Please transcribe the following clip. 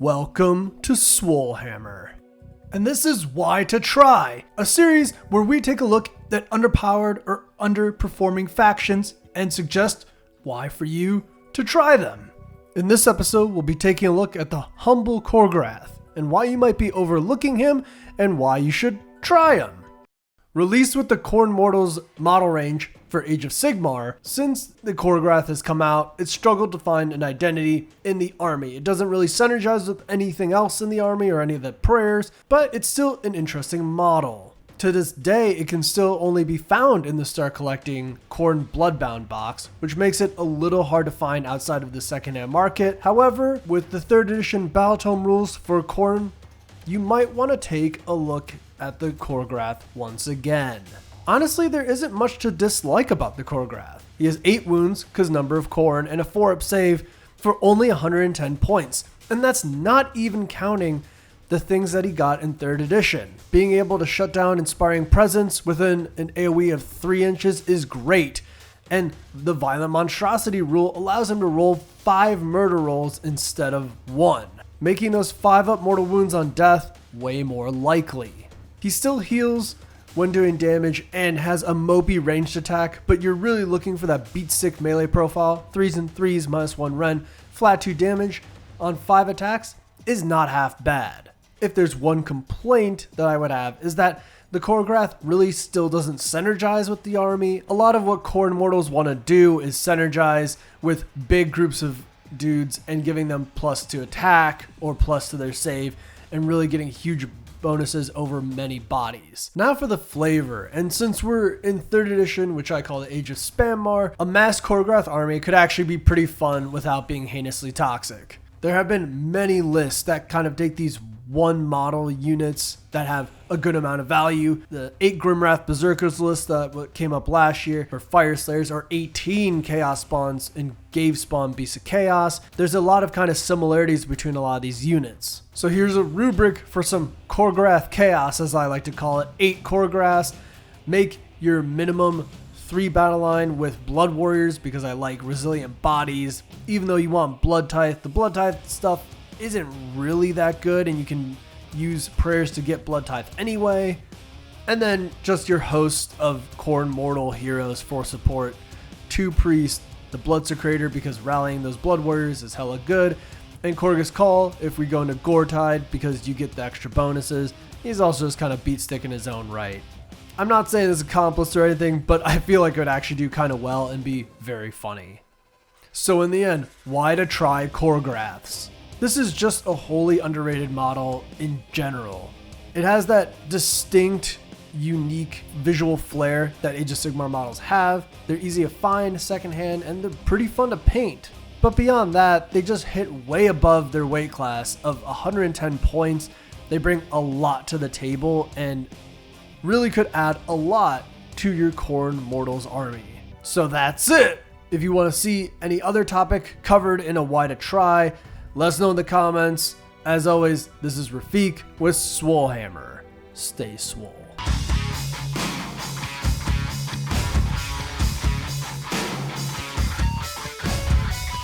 Welcome to Swolehammer. And this is Why to Try, a series where we take a look at underpowered or underperforming factions and suggest why for you to try them. In this episode, we'll be taking a look at the humble Khorgorath and why you might be overlooking him and why you should try him. Released with the Khorne Mortals model range for Age of Sigmar, since the Khorgorath has come out, it's struggled to find an identity in the army. It doesn't really synergize with anything else in the army or any of the prayers, but it's still an interesting model. To this day, it can still only be found in the Start Collecting Khorne Bloodbound box, which makes it a little hard to find outside of the secondhand market. However, with the 3rd edition Battletome rules for Khorne, you might want to take a look at the Khorgorath once again. Honestly, there isn't much to dislike about the Khorgorath. He has 8 wounds, because number of Khorne, and a 4-up save for only 110 points. And that's not even counting the things that he got in 3rd edition. Being able to shut down Inspiring Presence within an AoE of 3 inches is great. And the Violent Monstrosity rule allows him to roll 5 murder rolls instead of 1, making those 5-up mortal wounds on death way more likely. He still heals when doing damage and has a mopey ranged attack, but you're really looking for that beat stick melee profile. 3s and 3s minus 1 Ren, flat 2 damage on 5 attacks is not half bad. If there's one complaint that I would have is that the Khorgorath really still doesn't synergize with the army. A lot of what Khorne Mortals want to do is synergize with big groups of dudes and giving them plus to attack or plus to their save and really getting huge bonuses over many bodies. Now for the flavor, and since we're in 3rd edition, which I call the Age of Spammar, a mass Khorgorath army could actually be pretty fun without being heinously toxic. There have been many lists that kind of take these one model units that have a good amount of value. The 8 Grimwrath Berserkers list that came up last year for Fire Slayers, or 18 Chaos Spawns and Gave Spawn Beasts of Chaos. There's a lot of kind of similarities between a lot of these units. So here's a rubric for some Khorgorath Chaos, as I like to call it. 8 Khorgoraths. Make your minimum 3 battle line with Blood Warriors because I like resilient bodies. Even though you want Blood Tithe, the Blood Tithe stuff isn't really that good, and you can use prayers to get Blood Tithe anyway. And then just your host of Khorne Mortal heroes for support. 2 Priests, the Blood Secretor because rallying those Blood Warriors is hella good, and Khorgorath's Call if we go into Gore Tide because you get the extra bonuses. He's also just kind of beat stick in his own right. I'm not saying it's accomplished or anything, but I feel like it would actually do kind of well and be very funny. So in the end, why to try Khorgoraths? This is just a wholly underrated model in general. It has that distinct, unique visual flair that Age of Sigmar models have. They're easy to find secondhand, and they're pretty fun to paint. But beyond that, they just hit way above their weight class of 110 points. They bring a lot to the table and really could add a lot to your Khorne Mortals army. So that's it! If you want to see any other topic covered in a Why to Try, let us know in the comments. As always, this is Rafik with Swolehammer. Stay swole.